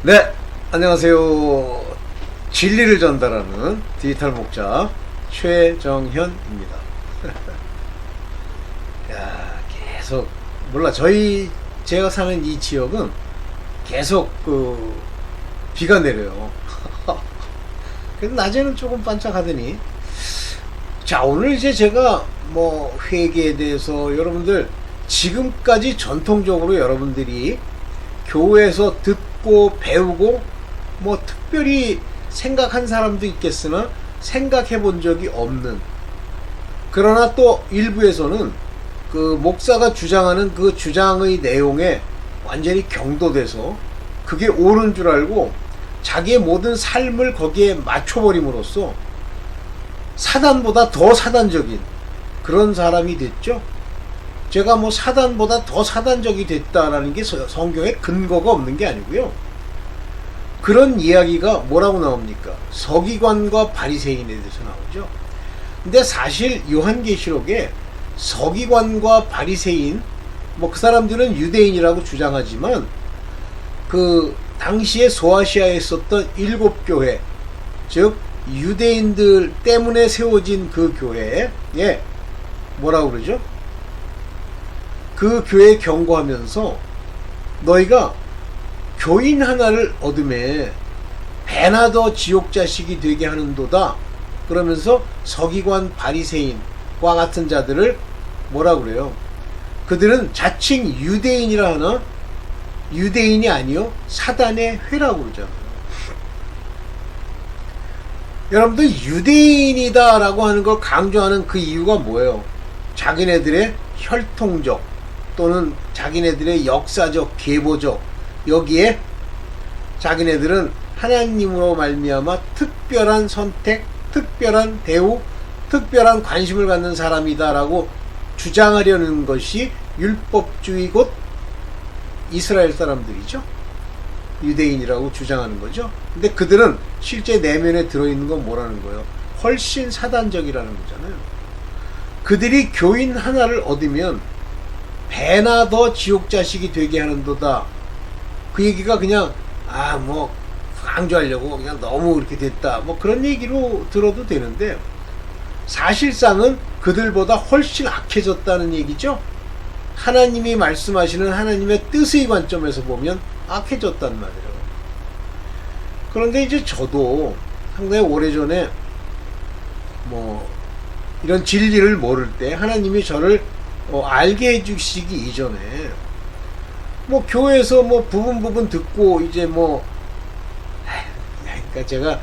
네, 안녕하세요. 진리를 전달하는 디지털 목자 최정현입니다. 야, 계속 몰라. 제가 사는 이 지역은 계속 비가 내려요. 그래도 낮에는 조금 반짝하더니, 자, 오늘 이제 제가 뭐 회계에 대해서 여러분들 지금까지 전통적으로 여러분들이 교회에서 듣고 배우고 뭐 특별히 생각한 사람도 있겠으나 생각해 본 적이 없는, 그러나 또 일부에서는 그 목사가 주장하는 그 주장의 내용에 완전히 경도돼서 그게 옳은 줄 알고 자기의 모든 삶을 거기에 맞춰버림으로써 사단보다 더 사단적인 그런 사람이 됐죠. 제가 뭐 사단보다 더 사단적이 됐다라는 게 성경에 근거가 없는 게 아니고요. 그런 이야기가 뭐라고 나옵니까? 서기관과 바리새인에 대해서 나오죠. 근데 사실 요한계시록에 서기관과 바리새인, 뭐 그 사람들은 유대인이라고 주장하지만 그 당시에 소아시아에 있었던 7교회, 즉 유대인들 때문에 세워진 그 교회에 뭐라고 그러죠? 그 교회에 경고하면서 너희가 교인 하나를 얻음에 배나 더 지옥 자식이 되게 하는도다. 그러면서 서기관 바리새인과 같은 자들을 뭐라 그래요? 그들은 자칭 유대인이라 하나 유대인이 아니요 사단의 회라고 그러잖아요. 여러분들 유대인이다 라고 하는 걸 강조하는 그 이유가 뭐예요? 자기네들의 혈통적 또는 자기네들의 역사적, 계보적, 여기에 자기네들은 하나님으로 말미암아 특별한 선택, 특별한 대우, 특별한 관심을 갖는 사람이다 라고 주장하려는 것이 율법주의 곧 이스라엘 사람들이죠. 유대인이라고 주장하는 거죠. 근데 그들은 실제 내면에 들어있는 건 뭐라는 거예요? 훨씬 사단적이라는 거잖아요. 그들이 교인 하나를 얻으면 배나 더 지옥 자식이 되게 하는도다. 그 얘기가 그냥 뭐 강조하려고 그냥 너무 이렇게 됐다, 뭐 그런 얘기로 들어도 되는데 사실상은 그들보다 훨씬 악해졌다는 얘기죠. 하나님이 말씀하시는 하나님의 뜻의 관점에서 보면 악해졌단 말이에요. 그런데 이제 저도 상당히 오래전에 뭐 이런 진리를 모를 때 하나님이 저를 알게 해주시기 이전에 뭐 교회에서 뭐 부분 듣고 이제 뭐 그러니까 제가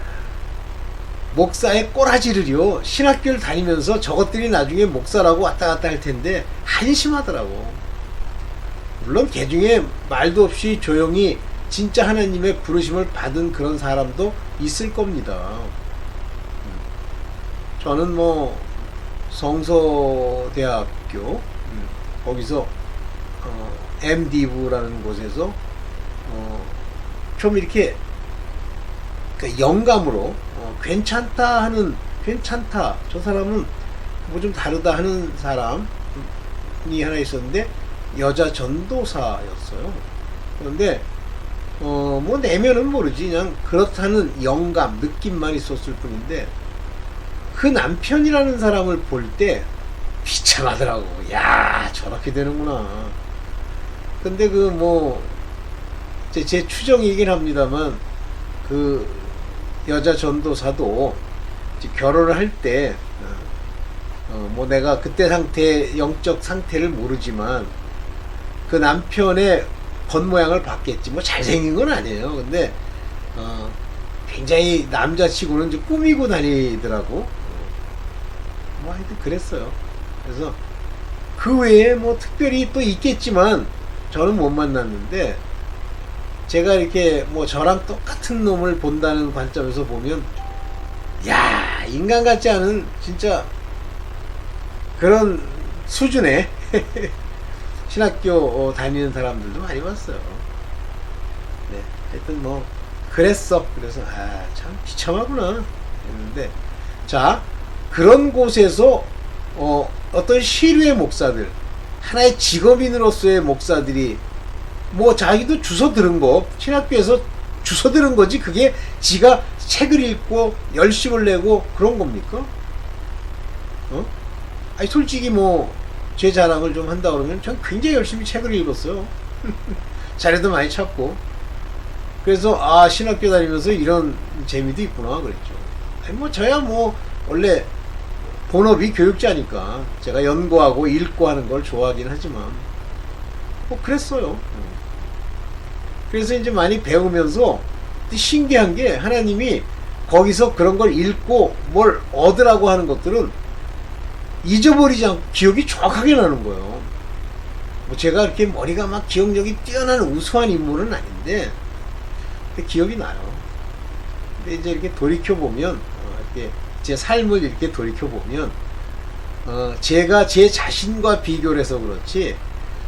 목사의 꼬라지를요 신학교를 다니면서 저것들이 나중에 목사라고 왔다 갔다 할 텐데 한심하더라고. 물론 개 중에 말도 없이 조용히 진짜 하나님의 부르심을 받은 그런 사람도 있을 겁니다. 저는 뭐 성서대학교 거기서 MD부라는 곳에서 좀 이렇게 영감으로 괜찮다 하는, 괜찮다, 저 사람은 뭐 좀 다르다 하는 사람이 하나 있었는데 여자 전도사였어요. 그런데 뭐 내면은 모르지, 그냥 그렇다는 영감, 느낌만 있었을 뿐인데 그 남편이라는 사람을 볼 때 비참하더라고. 야, 저렇게 되는구나. 근데 제 추정이긴 합니다만 그 여자 전도사도 결혼을 할 때 뭐 내가 그때 영적 상태를 모르지만 그 남편의 겉모양을 봤겠지. 뭐 잘생긴 건 아니에요. 근데 굉장히 남자치고는 좀 꾸미고 다니더라고. 뭐 하여튼 그랬어요. 그래서 그 외에 뭐 특별히 또 있겠지만 저는 못 만났는데, 제가 이렇게 뭐 저랑 똑같은 놈을 본다는 관점에서 보면 야, 인간 같지 않은 진짜 그런 수준의 신학교 다니는 사람들도 많이 봤어요. 네, 하여튼 뭐 그랬어. 그래서 참 비참하구나 했는데, 자, 그런 곳에서 어떤 시류의 목사들, 하나의 직업인으로서의 목사들이 뭐 자기도 주워 들은 거, 신학교에서 주워들은 거지. 그게 지가 책을 읽고 열심을 내고 그런 겁니까? 아니 솔직히 뭐 제 자랑을 좀 한다 그러면 전 굉장히 열심히 책을 읽었어요. 자료도 많이 찾고. 그래서 아, 신학교 다니면서 이런 재미도 있구나 그랬죠. 아니 뭐 저야 뭐 원래 본업이 교육자니까 제가 연구하고 읽고 하는 걸 좋아하긴 하지만 뭐 그랬어요. 그래서 이제 많이 배우면서 신기한 게 하나님이 거기서 그런 걸 읽고 뭘 얻으라고 하는 것들은 잊어버리지 않고 기억이 정확하게 나는 거예요. 뭐 제가 이렇게 머리가 막 기억력이 뛰어난 우수한 인물은 아닌데 근데 기억이 나요. 근데 이제 이렇게 돌이켜보면 이렇게 제 삶을 이렇게 돌이켜보면 제가 제 자신과 비교를 해서 그렇지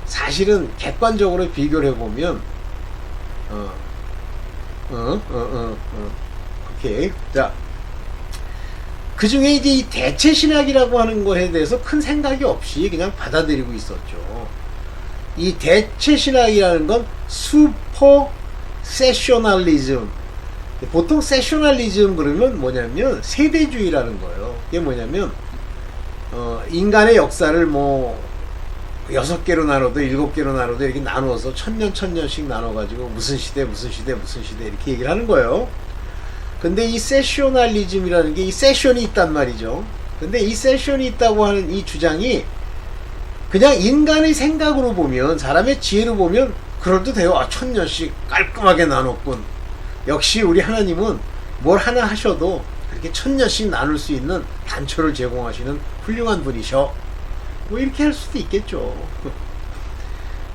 사실은 객관적으로 비교를 해보면 오케이. 자, 그 중에 이제 이 대체 신학이라고 하는 거에 대해서 큰 생각이 없이 그냥 받아들이고 있었죠. 이 대체 신학이라는 건 슈퍼 세셔널리즘. 보통 세셔널리즘 그러면 뭐냐면 세대주의라는 거예요. 이게 뭐냐면 인간의 역사를 뭐 6개로 나눠도 7개로 나눠도 이렇게 나누어서 천년씩 나눠가지고 무슨 시대 이렇게 얘기를 하는 거예요. 근데 이 세셔널리즘이라는 게 이 세션이 있단 말이죠. 근데 이 세션이 있다고 하는 이 주장이 그냥 인간의 생각으로 보면 사람의 지혜로 보면 그럴듯해요. 아, 1000년씩 깔끔하게 나눴군. 역시 우리 하나님은 뭘 하나 하셔도 그렇게 1000년씩 나눌 수 있는 단초를 제공하시는 훌륭한 분이셔. 뭐 이렇게 할 수도 있겠죠.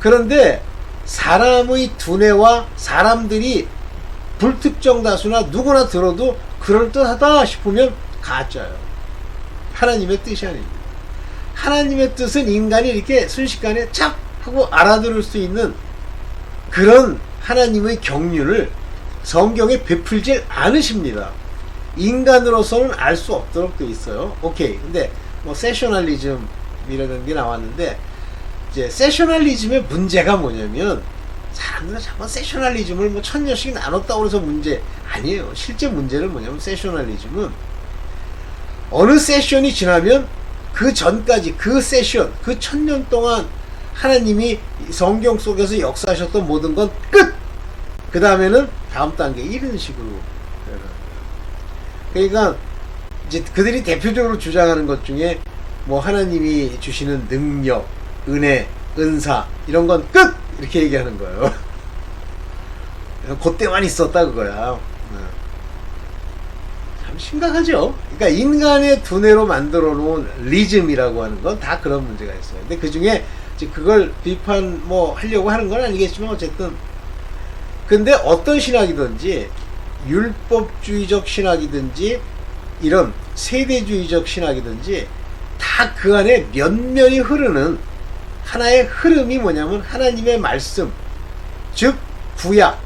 그런데 사람의 두뇌와 사람들이 불특정 다수나 누구나 들어도 그럴듯하다 싶으면 가짜예요. 하나님의 뜻이 아닙니다. 하나님의 뜻은 인간이 이렇게 순식간에 착 하고 알아들을 수 있는 그런 하나님의 경륜을 성경에 베풀질 않으십니다. 인간으로서는 알 수 없도록 돼 있어요. 오케이. 근데 뭐 세셔널리즘이라는 게 나왔는데 이제 세셔널리즘의 문제가 뭐냐면 사람들은 자꾸 세셔널리즘을 뭐 1000년씩 나눴다고 해서 문제 아니에요. 실제 문제는 뭐냐면 세셔널리즘은 어느 세션이 지나면 그 전까지 그 세션 그 1000년 동안 하나님이 성경 속에서 역사하셨던 모든 건 끝! 그 다음에는 다음 단계 이런 식으로. 그러니까 이제 그들이 대표적으로 주장하는 것 중에 뭐 하나님이 주시는 능력, 은혜, 은사 이런 건 끝! 이렇게 얘기하는 거예요. 그때만 있었다 그거야. 참 심각하죠. 그러니까 인간의 두뇌로 만들어 놓은 리즘이라고 하는 건 다 그런 문제가 있어요. 근데 그 중에 그걸 비판 뭐 하려고 하는 건 아니겠지만 어쨌든 근데 어떤 신학이든지 율법주의적 신학이든지 이런 세대주의적 신학이든지 다 그 안에 면면이 흐르는 하나의 흐름이 뭐냐면 하나님의 말씀, 즉 구약,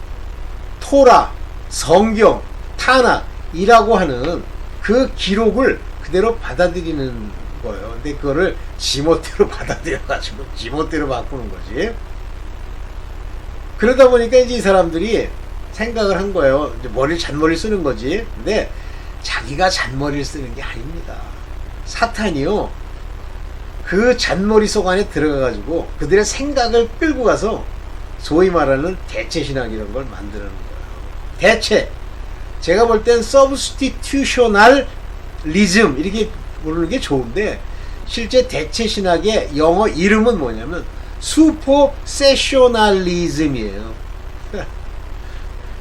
토라, 성경, 타낙이라고 하는 그 기록을 그대로 받아들이는 거예요. 근데 그거를 지멋대로 받아들여가지고 지멋대로 바꾸는 거지. 그러다 보니까 이제 이 사람들이 생각을 한 거예요. 이제 잔머리를 쓰는 거지. 근데 자기가 잔머리를 쓰는 게 아닙니다. 사탄이요. 그 잔머리 속 안에 들어가가지고 그들의 생각을 끌고 가서 소위 말하는 대체신학 이런 걸 만드는 거예요. 대체. 제가 볼 땐 substitutionalism 이렇게 부르는 게 좋은데 실제 대체신학의 영어 이름은 뭐냐면 supersessionalism이에요.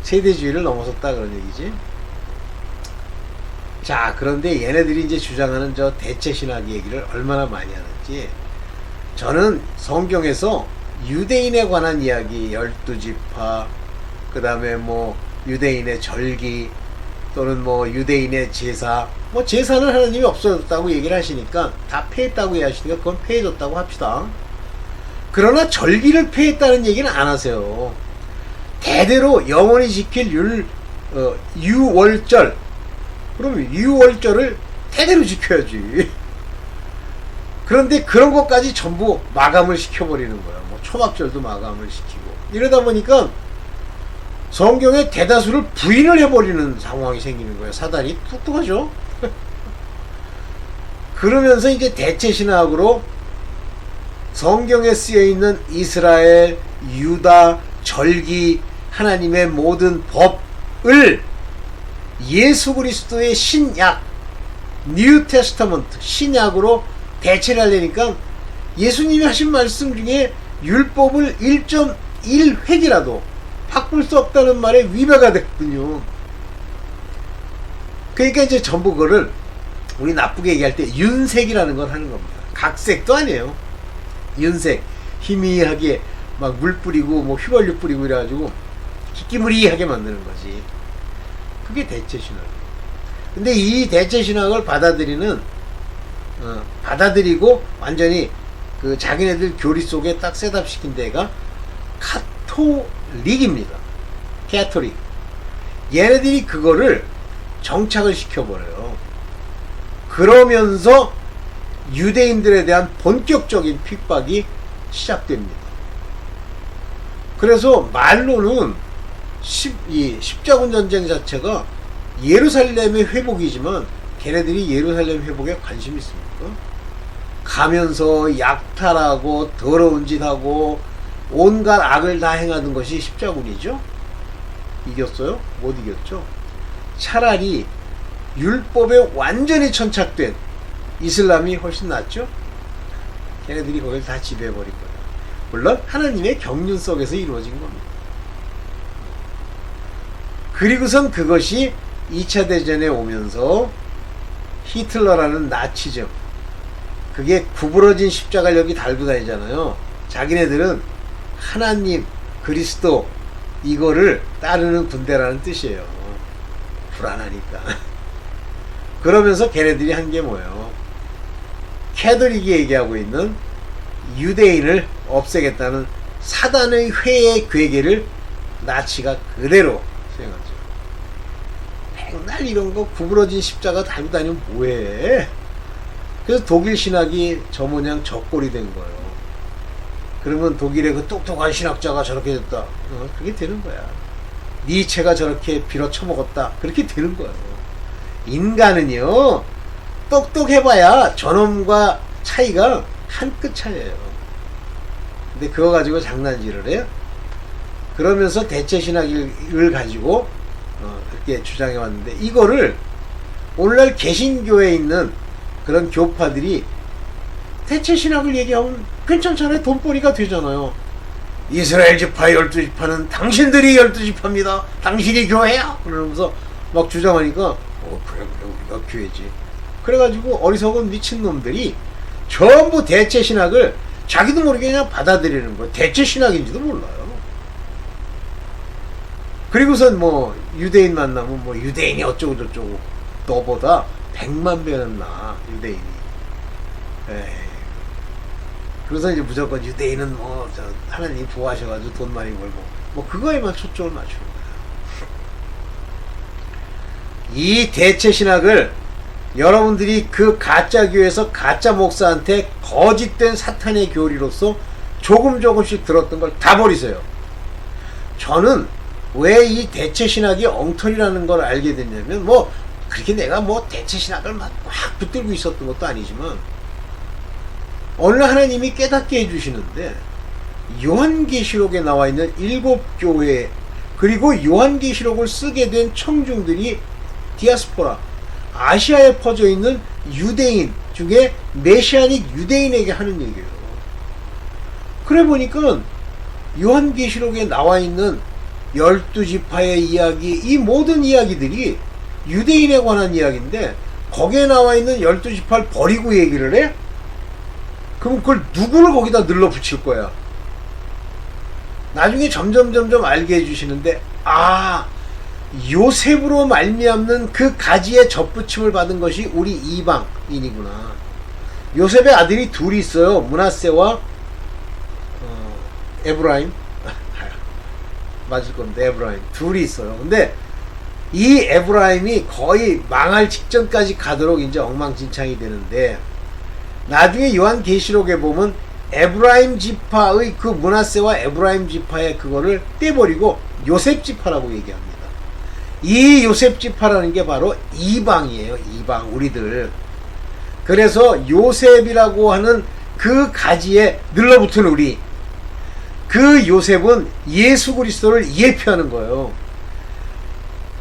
세대주의를 넘어섰다 그런 얘기지. 자, 그런데 얘네들이 이제 주장하는 저 대체신학 얘기를 얼마나 많이 하는지 저는 성경에서 유대인에 관한 이야기 12지파 그 다음에 뭐 유대인의 절기 또는 뭐 유대인의 제사 뭐 제사는 하나님이 없어졌다고 얘기를 하시니까 다 폐했다고 얘기하시니까 그건 폐해졌다고 합시다. 그러나 절기를 폐했다는 얘기는 안 하세요. 대대로 영원히 지킬 유월절 그럼 유월절을 대대로 지켜야지. 그런데 그런 것까지 전부 마감을 시켜버리는 거야. 뭐 초막절도 마감을 시키고 이러다 보니까 성경의 대다수를 부인을 해버리는 상황이 생기는 거예요. 사단이 똑똑하죠. 그러면서 이제 대체신학으로 성경에 쓰여있는 이스라엘, 유다, 절기, 하나님의 모든 법을 예수 그리스도의 신약, 뉴 테스터먼트, 신약으로 대체를 하려니까 예수님이 하신 말씀 중에 율법을 1.1획이라도 바꿀 수 없다는 말에 위배가 됐거든요. 그러니까 이제 전부 그거를 우리 나쁘게 얘기할 때 윤색이라는 걸 하는 겁니다. 각색도 아니에요. 윤색, 희미하게 막 물 뿌리고 뭐 휘발유 뿌리고 이래가지고 희끼무리하게 만드는 거지. 그게 대체신학. 근데 이 대체신학을 받아들이고 완전히 그 자기네들 교리 속에 딱 셋업시킨 데가 카톨릭입니다. 캐토릭. 얘네들이 그거를 정착을 시켜버려요. 그러면서 유대인들에 대한 본격적인 핍박이 시작됩니다. 그래서 말로는 십자군 전쟁 자체가 예루살렘의 회복이지만 걔네들이 예루살렘 회복에 관심이 있습니까? 가면서 약탈하고 더러운 짓하고 온갖 악을 다 행하던 것이 십자군이죠. 이겼어요? 못 이겼죠. 차라리 율법에 완전히 천착된 이슬람이 훨씬 낫죠. 걔네들이 거기를 다 지배해버릴 거예요. 물론 하나님의 경륜 속에서 이루어진 겁니다. 그리고선 그것이 2차 대전에 오면서 히틀러라는 나치즘, 그게 구부러진 십자가를 여기 달고 다니잖아요. 자기네들은 하나님, 그리스도 이거를 따르는 군대라는 뜻이에요. 불안하니까. 그러면서 걔네들이 한 게 뭐예요? 캐톨릭이 얘기하고 있는 유대인을 없애겠다는 사단의 회의 괴계를 나치가 그대로 수행하죠. 맨날 이런 거 구부러진 십자가 달고 다니면 뭐해? 그래서 독일 신학이 저 모양 저 꼴이 된 거예요. 그러면 독일의 그 똑똑한 신학자가 저렇게 됐다. 그렇게 되는 거야. 니체가 저렇게 빌어 처먹었다. 그렇게 되는 거예요. 인간은요, 똑똑해봐야 저놈과 차이가 한 끗 차이예요. 근데 그거 가지고 장난질을 해요. 그러면서 대체신학을 가지고 그렇게 주장해 왔는데, 이거를 오늘날 개신교에 있는 그런 교파들이 대체신학을 얘기하면 괜찮잖아요. 돈벌이가 되잖아요. 이스라엘 지파 12지파는 당신들이 12지파입니다. 당신이 교회야? 그러면서 막 주장하니까 그래 우리가 교회지. 그래가지고 어리석은 미친놈들이 전부 대체신학을 자기도 모르게 그냥 받아들이는 거예요. 대체신학인지도 몰라요. 그리고선 뭐 유대인 만나면 뭐 유대인이 어쩌고 저쩌고, 너보다 100만 배는 나 유대인이. 에이. 그래서 이제 무조건 유대인은 뭐 저 하나님 보호하셔가지고 돈 많이 벌고 뭐 그거에만 초점을 맞추는 거야. 이 대체신학을 여러분들이 그 가짜 교회에서 가짜 목사한테 거짓된 사탄의 교리로서 조금씩 들었던 걸 다 버리세요. 저는 왜 이 대체신학이 엉터리라는 걸 알게 됐냐면, 뭐 그렇게 내가 뭐 대체신학을 막 붙들고 있었던 것도 아니지만 어느 날 하나님이 깨닫게 해주시는데, 요한계시록에 나와 있는 7교회, 그리고 요한계시록을 쓰게 된 청중들이 디아스포라, 아시아에 퍼져 있는 유대인 중에 메시아닉 유대인에게 하는 얘기예요. 그래 보니까 요한계시록에 나와 있는 12지파의 이야기, 이 모든 이야기들이 유대인에 관한 이야기인데, 거기에 나와 있는 12지파를 버리고 얘기를 해? 그럼 그걸 누구를 거기다 늘러 붙일 거야? 나중에 점점 알게 해주시는데, 요셉으로 말미암는 그 가지에 접붙임을 받은 것이 우리 이방인이구나. 요셉의 아들이 둘이 있어요. 므낫세와 에브라임. 맞을 겁니다. 에브라임 둘이 있어요. 근데 이 에브라임이 거의 망할 직전까지 가도록 이제 엉망진창이 되는데, 나중에 요한계시록에 보면 에브라임 지파의 그 므낫세와 에브라임 지파의 그거를 떼버리고 요셉 지파라고 얘기합니다. 이 요셉 지파라는 게 바로 이방이에요. 이방, 우리들. 그래서 요셉이라고 하는 그 가지에 늘러붙은 우리, 그 요셉은 예수 그리스도를 예표하는 거예요.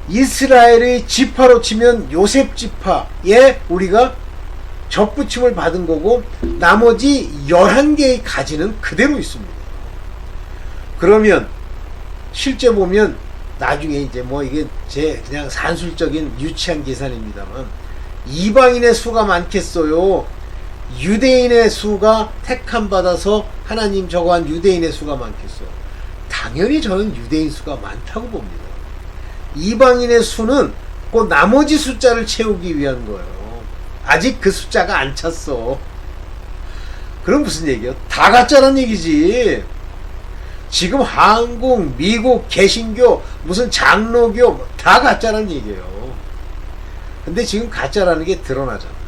이스라엘의 지파로 치면 요셉 지파에 우리가 접붙임을 받은 거고, 나머지 11개의 가지는 그대로 있습니다. 그러면 실제 보면 나중에 이제 뭐 이게 제 그냥 산술적인 유치한 계산입니다만, 이방인의 수가 많겠어요? 유대인의 수가 택함 받아서 하나님 저거한 유대인의 수가 많겠어요? 당연히 저는 유대인 수가 많다고 봅니다. 이방인의 수는 그 나머지 숫자를 채우기 위한 거예요. 아직 그 숫자가 안 찼어. 그럼 무슨 얘기예요? 다 가짜란 얘기지. 지금 한국, 미국, 개신교, 무슨 장로교 다 가짜란 얘기예요. 근데 지금 가짜라는 게 드러나잖아.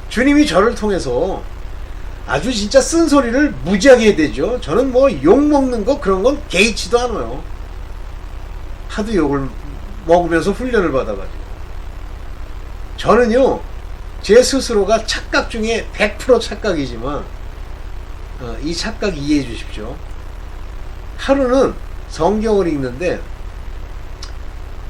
주님이 저를 통해서 아주 진짜 쓴소리를 무지하게 해대죠. 저는 뭐 욕먹는 거 그런 건 개의치도 않아요. 하도 욕을 먹으면서 훈련을 받아가지고. 저는요, 제 스스로가 착각 중에 100% 착각이지만, 이 착각 이해해 주십시오. 하루는 성경을 읽는데,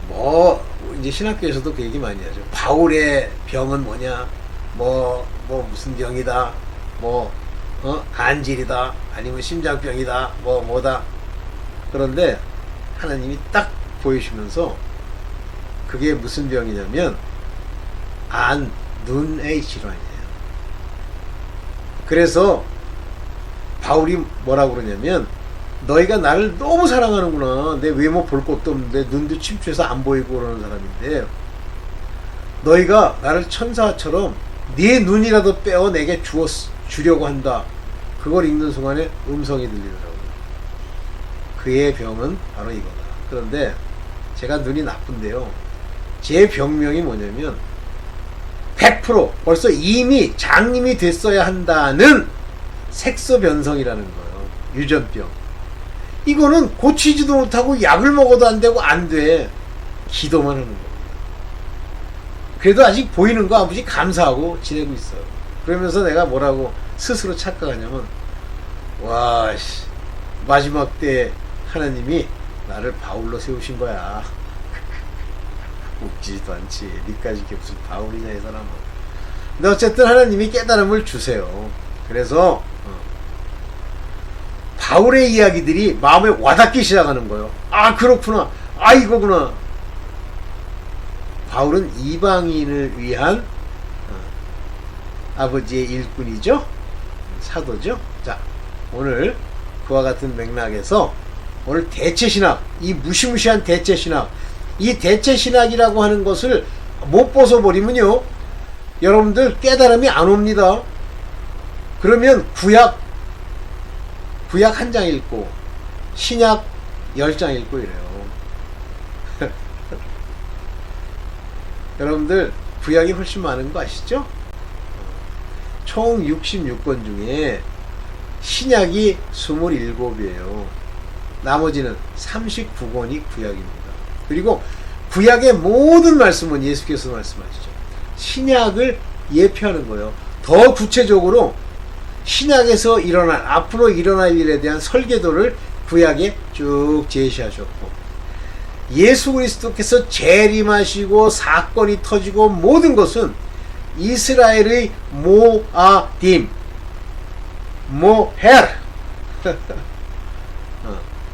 뭐 이제 신학교에서도 그 얘기 많이 하죠. 바울의 병은 뭐냐, 뭐 무슨 병이다, 간질이다, 아니면 심장병이다, 뭐다. 그런데 하나님이 딱 보여주면서 그게 무슨 병이냐면 눈의 질환이에요. 그래서 바울이 뭐라고 그러냐면, 너희가 나를 너무 사랑하는구나. 내 외모 볼 것도 없는데 눈도 침추해서 안 보이고 그러는 사람인데, 너희가 나를 천사처럼 네 눈이라도 빼어 내게 주려고 한다. 그걸 읽는 순간에 음성이 들리더라고요. 그의 병은 바로 이거다. 그런데 제가 눈이 나쁜데요, 제 병명이 뭐냐면 100% 벌써 이미 장님이 됐어야 한다는 색소 변성이라는 거예요. 유전병. 이거는 고치지도 못하고 약을 먹어도 안 되고 안 돼. 기도만 하는 겁니다. 그래도 아직 보이는 거 아버지 감사하고 지내고 있어요. 그러면서 내가 뭐라고 스스로 착각하냐면, 와, 마지막 때 하나님이 나를 바울로 세우신 거야. 웃지도 않지. 니까지 이게 무슨 바울이냐 이 사람은. 근데 어쨌든 하나님이 깨달음을 주세요. 그래서 바울의 이야기들이 마음에 와닿기 시작하는 거예요. 아, 그렇구나. 아, 이거구나. 바울은 이방인을 위한 아버지의 일꾼이죠. 사도죠. 자, 오늘 그와 같은 맥락에서 오늘 대체신학, 이 무시무시한 대체신학, 이 대체신학이라고 하는 것을 못 벗어버리면요, 여러분들 깨달음이 안 옵니다. 그러면 구약 한 장 읽고 신약 10장 읽고 이래요. 여러분들 구약이 훨씬 많은 거 아시죠? 총 66권 중에 신약이 27이에요. 나머지는 39권이 구약입니다. 그리고 구약의 모든 말씀은 예수께서 말씀하시죠. 신약을 예표하는 거예요. 더 구체적으로 신약에서 앞으로 일어날 일에 대한 설계도를 구약에 쭉 제시하셨고, 예수 그리스도께서 재림하시고 사건이 터지고 모든 것은 이스라엘의 모아딤, 모헤르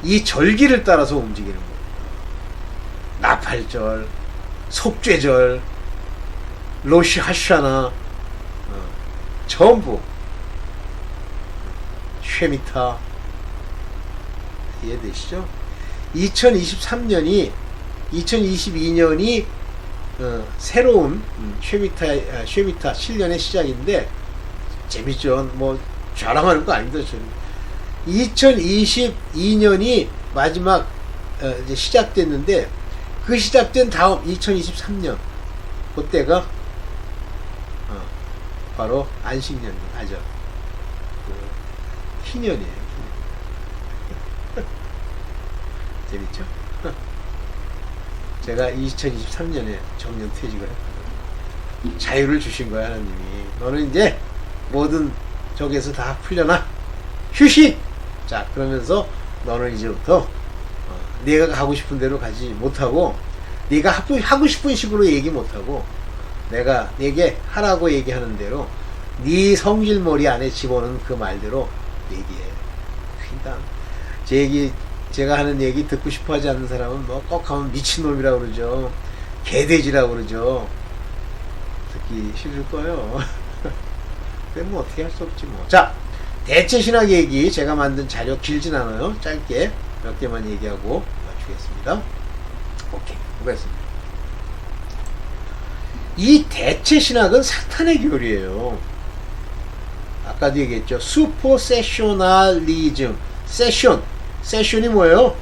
이 절기를 따라서 움직이는 겁니다. 나팔절, 속죄절, 로시 하샤나, 전부 쉐미타. 이해되시죠? 2022년이 새로운 쉐미타 7년의 시작인데, 재밌죠? 뭐 자랑하는 거 아닙니다. 2022년이 마지막 이제 시작됐는데, 그 시작된 다음 2023년 그때가 바로 안식년입니다. 아죠? 희년이에요. 재밌죠? 제가 2023년에 정년 퇴직을 했거든요. 자유를 주신 거야, 하나님이. 너는 이제 모든 적에서 다 풀려나. 휴식! 자, 그러면서 너는 이제부터 네가 가고 싶은 대로 가지 못하고, 네가 하고 싶은 식으로 얘기 못하고, 내가 네게 하라고 얘기하는 대로 네 성질머리 안에 집어넣은 그 말대로 얘기해. 그러니까 제가 하는 얘기 듣고 싶어 하지 않는 사람은 뭐 꼭 하면 미친놈이라고 그러죠. 개돼지라고 그러죠. 듣기 싫을 거예요. 근데 뭐 어떻게 할 수 없지 뭐. 자, 대체신학 얘기 제가 만든 자료 길진 않아요. 짧게 몇 개만 얘기하고 마치겠습니다. 오케이, 보겠습니다. 이 대체신학은 사탄의 교리예요. 아까도 얘기했죠. 슈퍼세셔널리즘. 세션이 뭐예요?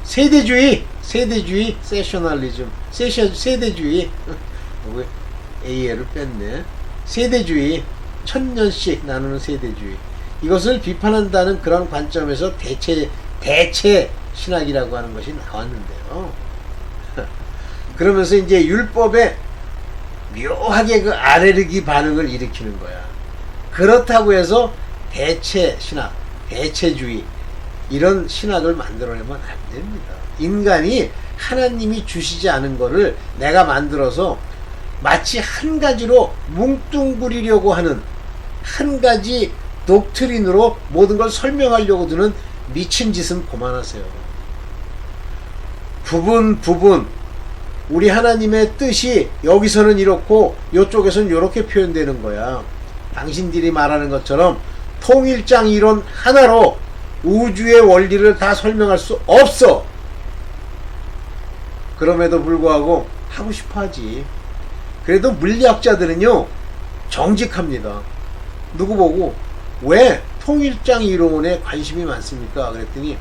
세대주의, 세셔널리즘, 세대주의. AL을 뺐네. 세대주의, 1000년씩 나누는 세대주의. 이것을 비판한다는 그런 관점에서 대체 신학이라고 하는 것이 나왔는데요. 그러면서 이제 율법에 묘하게 그 아레르기 반응을 일으키는 거야. 그렇다고 해서 대체 신학, 대체주의, 이런 신학을 만들어내면 안 됩니다. 인간이 하나님이 주시지 않은 거를 내가 만들어서 마치 한 가지로 뭉뚱그리려고 하는, 한 가지 독트린으로 모든 걸 설명하려고 드는 미친 짓은 그만하세요. 부분 우리 하나님의 뜻이 여기서는 이렇고 이쪽에서는 이렇게 표현되는 거야. 당신들이 말하는 것처럼 통일장 이론 하나로 우주의 원리를 다 설명할 수 없어. 그럼에도 불구하고 하고 싶어 하지. 그래도 물리학자들은요 정직합니다. 누구 보고 왜 통일장 이론에 관심이 많습니까? 그랬더니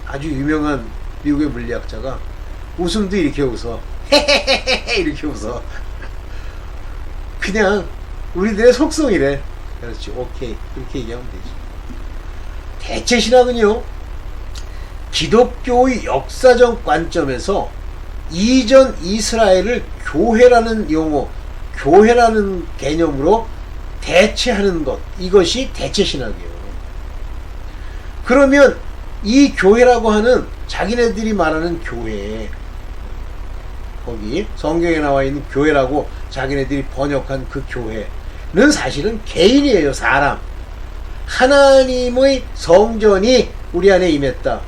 아주 유명한 미국의 물리학자가 웃음도 이렇게 웃어. 헤헤헤헤 이렇게 웃어. 그냥 우리들의 속성이래. 그렇지, 오케이, 그렇게 얘기하면 되지. 대체신학은요 기독교의 역사적 관점에서 이전 이스라엘을 교회라는 용어, 교회라는 개념으로 대체하는 것, 이것이 대체신학이에요. 그러면 이 교회라고 하는 자기네들이 말하는 교회, 거기 성경에 나와 있는 교회라고 자기네들이 번역한 그 교회는 사실은 개인이에요. 사람. 하나님의 성전이 우리 안에 임했다.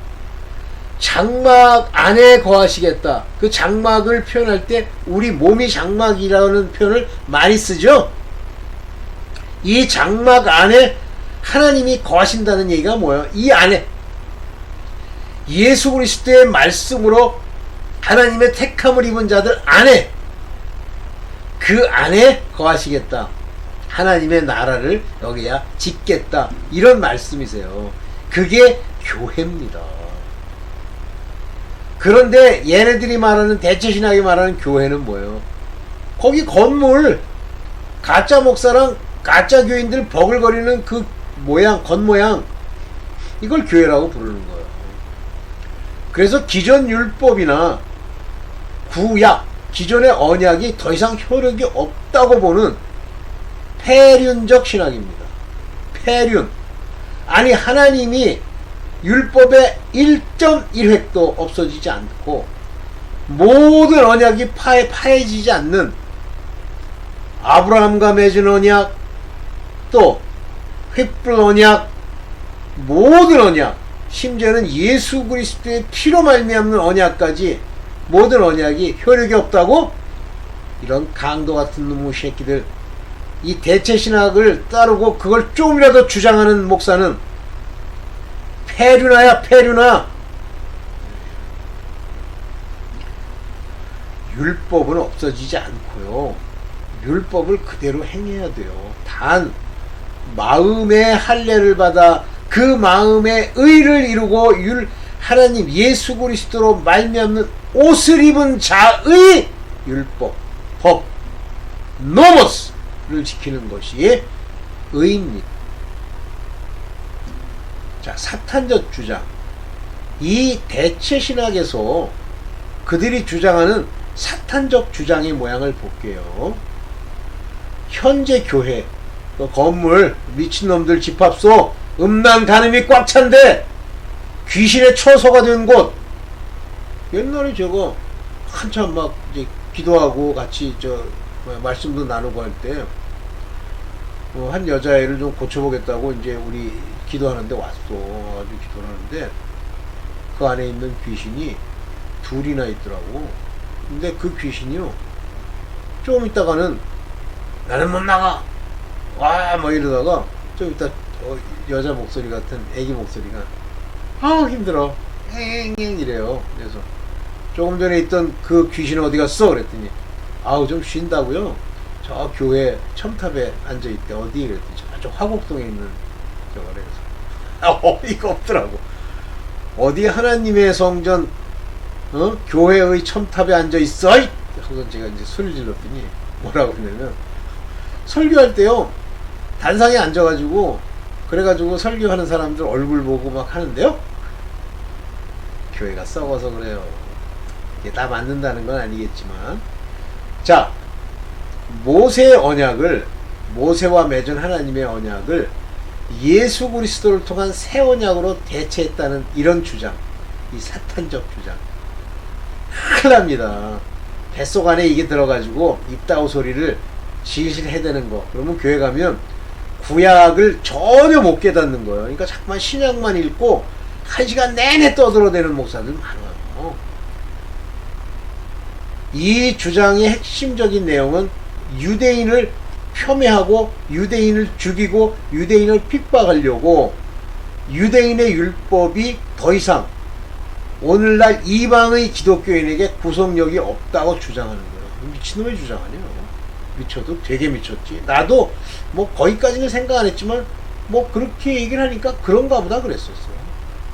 장막 안에 거하시겠다. 그 장막을 표현할 때 우리 몸이 장막이라는 표현을 많이 쓰죠. 이 장막 안에 하나님이 거하신다는 얘기가 뭐예요? 이 안에 예수 그리스도의 말씀으로 하나님의 택함을 입은 자들 안에, 그 안에 거하시겠다. 하나님의 나라를 여기야 짓겠다. 이런 말씀이세요. 그게 교회입니다. 그런데 얘네들이 말하는, 대체신학이 말하는 교회는 뭐예요? 거기 건물, 가짜 목사랑 가짜 교인들 버글거리는 그 모양, 겉모양, 이걸 교회라고 부르는 거예요. 그래서 기존 율법이나 구약, 기존의 언약이 더 이상 효력이 없다고 보는 폐륜적 신학입니다. 폐륜. 아니, 하나님이 율법의 1.1획도 없어지지 않고 모든 언약이 파해지지 않는 아브라함과 맺은 언약, 또 횃불 언약, 모든 언약, 심지어는 예수 그리스도의 피로 말미암는 언약까지 모든 언약이 효력이 없다고? 이런 강도 같은 놈의 새끼들, 이 대체신학을 따르고 그걸 좀이라도 주장하는 목사는 폐륜아야, 폐륜아. 율법은 없어지지 않고요, 율법을 그대로 행해야 돼요. 단 마음의 할례를 받아 그 마음의 의를 이루고 하나님 예수 그리스도로 말미암는 옷을 입은 자의 율법, 법, 노모스를 지키는 것이 의입니다. 자, 사탄적 주장. 이 대체신학에서 그들이 주장하는 사탄적 주장의 모양을 볼게요. 현재 교회, 그 건물, 미친놈들 집합소, 음란 간음이 꽉 찬데 귀신의 처소가 된 곳. 옛날에 제가 한참 막 이제 기도하고 같이 말씀도 나누고 할 때 한 여자애를 좀 고쳐보겠다고 이제 우리 기도하는데 왔어. 아주 기도를 하는데 그 안에 있는 귀신이 둘이나 있더라고. 근데 그 귀신이요, 좀 있다가는 나는 못 나가 와 뭐 이러다가 좀 이따 여자 목소리 같은 애기 목소리가 아우 힘들어 엥엥 이래요. 그래서 조금 전에 있던 그 귀신은 어디 갔어? 그랬더니 아우 좀 쉰다고요. 저 교회 첨탑에 앉아있대. 어디? 그랬더니 저쪽 화곡동에 있는 저거. 그래서 어이가 없더라고. 어디 하나님의 성전 교회의 첨탑에 앉아있어? 하고 제가 이제 소리를 질렀더니 뭐라고 했냐면, 설교할 때요 단상에 앉아가지고 그래가지고 설교하는 사람들 얼굴 보고 막 하는데요, 교회가 썩어서 그래요. 이게 다 맞는다는 건 아니겠지만, 자, 모세의 언약을, 모세와 맺은 하나님의 언약을 예수 그리스도를 통한 새 언약으로 대체했다는 이런 주장, 이 사탄적 주장, 큰일 납니다. 뱃속 안에 이게 들어가지고 입다우 소리를 실실 해대는 거. 그러면 교회 가면 구약을 전혀 못 깨닫는 거예요. 그러니까 자꾸만 신약만 읽고 1시간 내내 떠들어대는 목사들 많아요. 이 주장의 핵심적인 내용은 유대인을 폄훼하고 유대인을 죽이고 유대인을 핍박하려고 유대인의 율법이 더 이상 오늘날 이방의 기독교인에게 구속력이 없다고 주장하는 거예요. 미친놈의 주장 아니에요. 미쳐도 되게 미쳤지. 나도 뭐 거기까지는 생각 안 했지만 뭐 그렇게 얘기를 하니까 그런가 보다 그랬었어.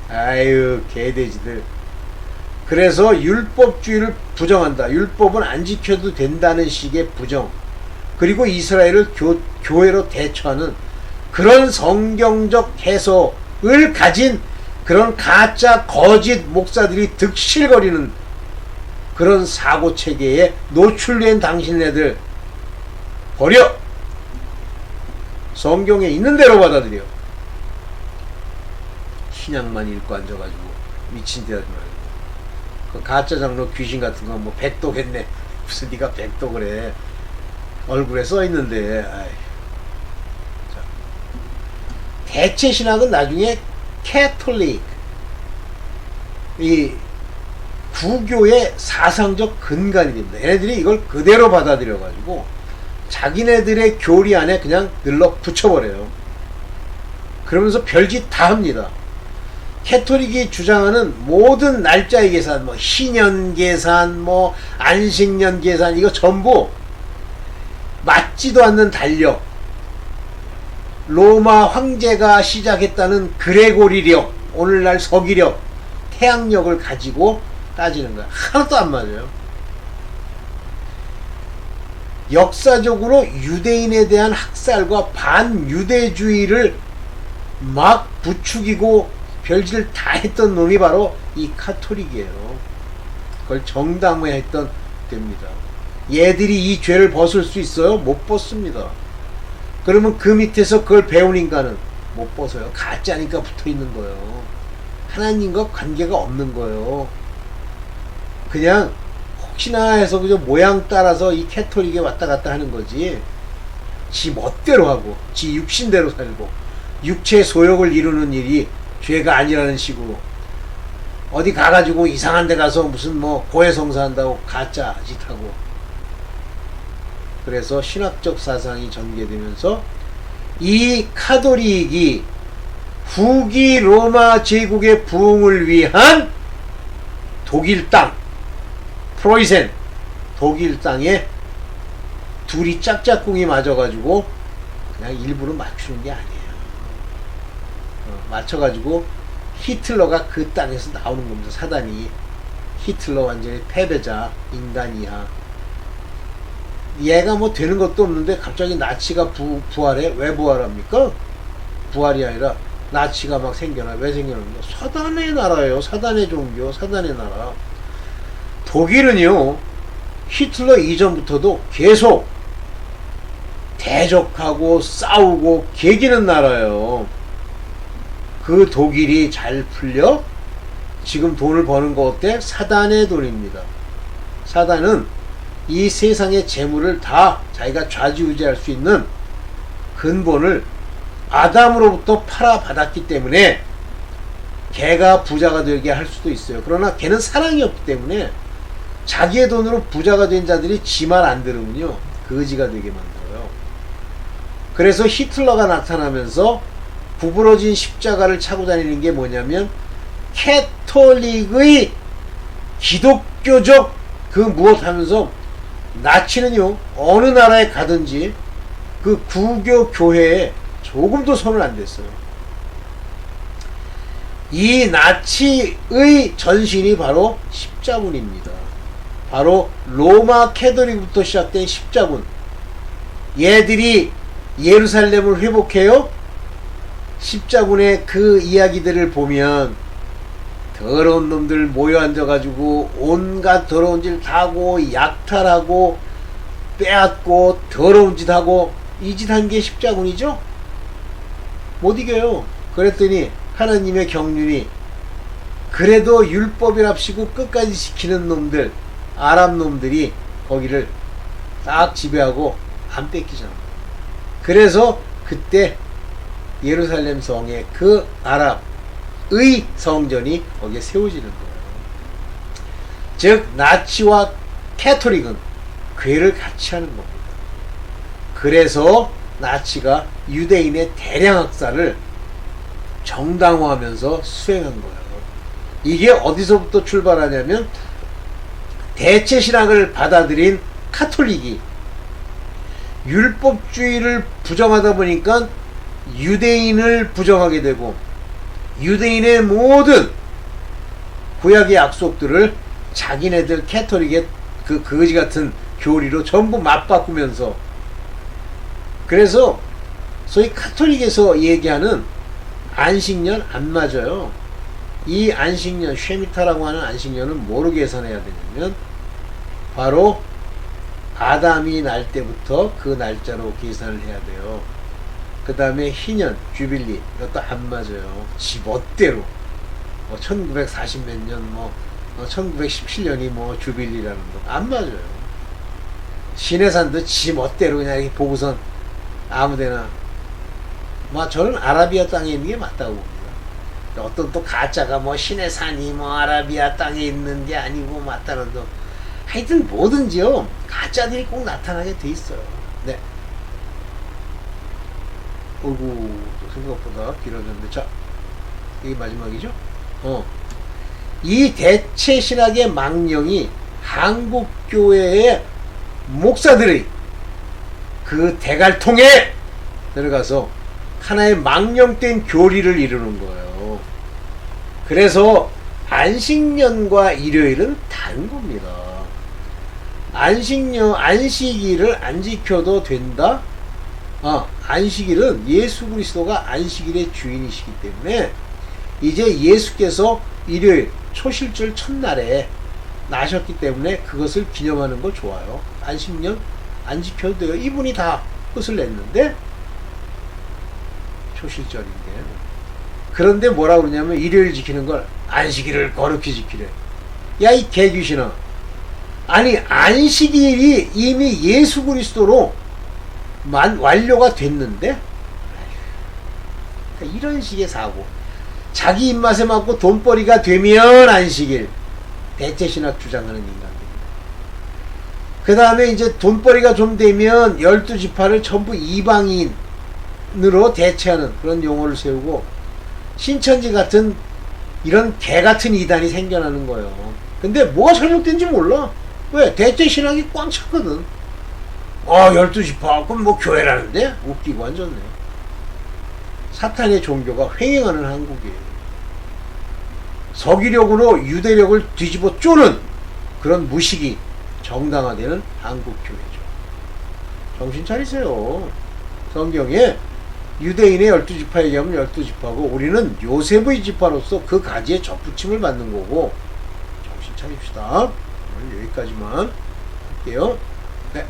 아유 개돼지들. 그래서 율법주의를 부정한다. 율법은 안 지켜도 된다는 식의 부정. 그리고 이스라엘을 교회로 대처하는 그런 성경적 해석을 가진 그런 가짜 거짓 목사들이 득실거리는 그런 사고체계에 노출된 당신네들 버려! 성경에 있는 대로 받아들여. 신약만 읽고 앉아가지고 미친 데 하지 말고. 그 가짜 장로 귀신 같은 거 뭐 백독했네. 무슨 네가 백독을 해. 얼굴에 써있는데. 아이. 자. 대체 신학은 나중에 캐톨릭, 이 구교의 사상적 근간이 됩니다. 얘네들이 이걸 그대로 받아들여가지고 자기네들의 교리 안에 그냥 늘러 붙여버려요. 그러면서 별짓 다 합니다. 캐톨릭이 주장하는 모든 날짜의 계산, 뭐 희년 계산, 뭐 안식년 계산, 이거 전부 맞지도 않는 달력, 로마 황제가 시작했다는 그레고리력, 오늘날 서기력, 태양력을 가지고 따지는 거야. 하나도 안 맞아요. 역사적으로 유대인에 대한 학살과 반유대주의를 막 부추기고 별짓을 다 했던 놈이 바로 이 카톨릭이에요. 그걸 정당화했던 됩니다. 얘들이 이 죄를 벗을 수 있어요? 못 벗습니다. 그러면 그 밑에서 그걸 배운 인간은 못 벗어요. 가짜니까 붙어 있는 거예요. 하나님과 관계가 없는 거예요. 그냥 혹시나 해서 그저 모양 따라서 이 캐톨릭에 왔다 갔다 하는 거지. 지 멋대로 하고 지 육신대로 살고 육체의 소욕을 이루는 일이 죄가 아니라는 식으로 어디 가가지고 이상한 데 가서 무슨 뭐 고해성사한다고 가짜 짓하고. 그래서 신학적 사상이 전개되면서 이 카톨릭이 후기 로마 제국의 부흥을 위한 독일 땅, 프로이센 독일 땅에 둘이 짝짝꿍이 맞아가지고 그냥 일부러 맞추는 게 아니에요. 맞춰가지고 히틀러가 그 땅에서 나오는 겁니다. 사단이. 히틀러 완전히 패배자, 인간이야. 얘가 뭐 되는 것도 없는데 갑자기 나치가 부활해? 왜 부활합니까? 부활이 아니라 나치가 막 생겨나. 왜 생겨납니까? 사단의 나라예요. 사단의 종교, 사단의 나라. 독일은요, 히틀러 이전부터도 계속 대적하고 싸우고 개기는 나라예요. 그 독일이 잘 풀려 지금 돈을 버는 거 어때? 사단의 돈입니다. 사단은 이 세상의 재물을 다 자기가 좌지우지할 수 있는 근본을 아담으로부터 팔아받았기 때문에 걔가 부자가 되게 할 수도 있어요. 그러나 걔는 사랑이 없기 때문에 자기의 돈으로 부자가 된 자들이 지 말 안 들으면요, 거지가 되게 만들어요. 그래서 히틀러가 나타나면서 구부러진 십자가를 차고 다니는 게 뭐냐면 캐톨릭의 기독교적 그 무엇 하면서 나치는요, 어느 나라에 가든지 그 구교 교회에 조금도 손을 안 댔어요. 이 나치의 전신이 바로 십자군입니다. 바로 로마 캐톨릭부터 시작된 십자군. 얘들이 예루살렘을 회복해요. 십자군의 그 이야기들을 보면 더러운 놈들 모여 앉아가지고 온갖 더러운 짓 하고 약탈하고 빼앗고 더러운 짓 하고 이 짓 한 게 십자군이죠. 못 이겨요. 그랬더니 하나님의 경륜이 그래도 율법이랍시고 끝까지 지키는 놈들, 아랍 놈들이 거기를 딱 지배하고 안 뺏기잖아. 그래서 그때 예루살렘 성에 그 아랍의 성전이 거기에 세워지는 거예요. 즉 나치와 캐톨릭은 괴를 같이 하는 겁니다. 그래서 나치가 유대인의 대량 학살을 정당화하면서 수행한 거예요. 이게 어디서부터 출발하냐면 대체신학을 받아들인 카톨릭이 율법주의를 부정하다 보니까 유대인을 부정하게 되고 유대인의 모든 구약의 약속들을 자기네들 캐톨릭의 그 거지 같은 교리로 전부 맞바꾸면서, 그래서 소위 카톨릭에서 얘기하는 안식년 안 맞아요. 이 안식년, 쉐미타라고 하는 안식년은 뭐로 계산해야 되냐면 바로 아담이 날 때부터 그 날짜로 계산을 해야 돼요. 그 다음에 희년, 주빌리, 이것도 안 맞아요. 지 멋대로 1940 몇 년 1917년이 주빌리라는 거 안 맞아요. 시내산도 지 멋대로 그냥 이렇게 보고선 아무데나. 저는 아라비아 땅에 있는 게 맞다고 봅니다. 어떤 또 가짜가 시내산이 아라비아 땅에 있는 게 아니고 맞다는 거. 하여튼 뭐든지요, 가짜들이 꼭 나타나게 돼 있어요. 네. 어이구, 생각보다 길어졌는데. 자, 이게 마지막이죠? 이 대체 신학의 망령이 한국교회의 목사들의 그 대갈통에 들어가서 하나의 망령된 교리를 이루는 거예요. 그래서 안식년과 일요일은 다른 겁니다. 안식일을 안 지켜도 된다? 안식일은 예수 그리스도가 안식일의 주인이시기 때문에 이제 예수께서 일요일 초실절 첫날에 나셨기 때문에 그것을 기념하는 거 좋아요. 안식년 안 지켜도 돼요. 이분이 다 끝을 냈는데 초실절인데. 그런데 뭐라 그러냐면 일요일 지키는 걸 안식일을 거룩히 지키래. 야, 이 개귀신아. 아니, 안식일이 이미 예수 그리스도로 완료가 됐는데 이런 식의 사고. 자기 입맛에 맞고 돈벌이가 되면 안식일. 대체신학 주장하는 인간들입니다. 그 다음에 이제 돈벌이가 좀 되면 12지파를 전부 이방인으로 대체하는 그런 용어를 세우고 신천지 같은 이런 개같은 이단이 생겨나는 거예요. 근데 뭐가 잘못된지 몰라. 왜? 대체신학이 꽝 찼거든. 12지파 그럼 교회라는데? 웃기고 앉았네. 사탄의 종교가 횡행하는 한국이에요. 서기력으로 유대력을 뒤집어 쪼는 그런 무식이 정당화되는 한국교회죠. 정신 차리세요. 성경에 유대인의 12지파 얘기하면 12지파고 우리는 요셉의 지파로서 그 가지에 접붙임을 받는 거고 정신 차립시다. 오늘 여기까지만 할게요. 네.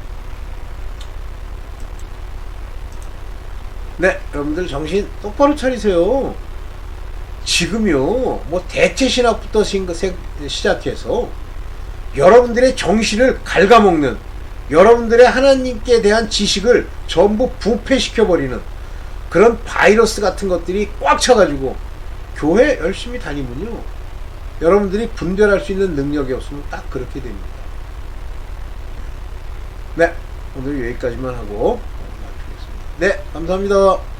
네, 여러분들 정신 똑바로 차리세요. 지금요, 뭐 대체 신학부터 시작해서 여러분들의 정신을 갉아먹는, 여러분들의 하나님께 대한 지식을 전부 부패시켜버리는 그런 바이러스 같은 것들이 꽉 차가지고 교회 열심히 다니면요, 여러분들이 분별할 수 있는 능력이 없으면 딱 그렇게 됩니다. 네, 오늘 여기까지만 하고 마치겠습니다. 네, 감사합니다.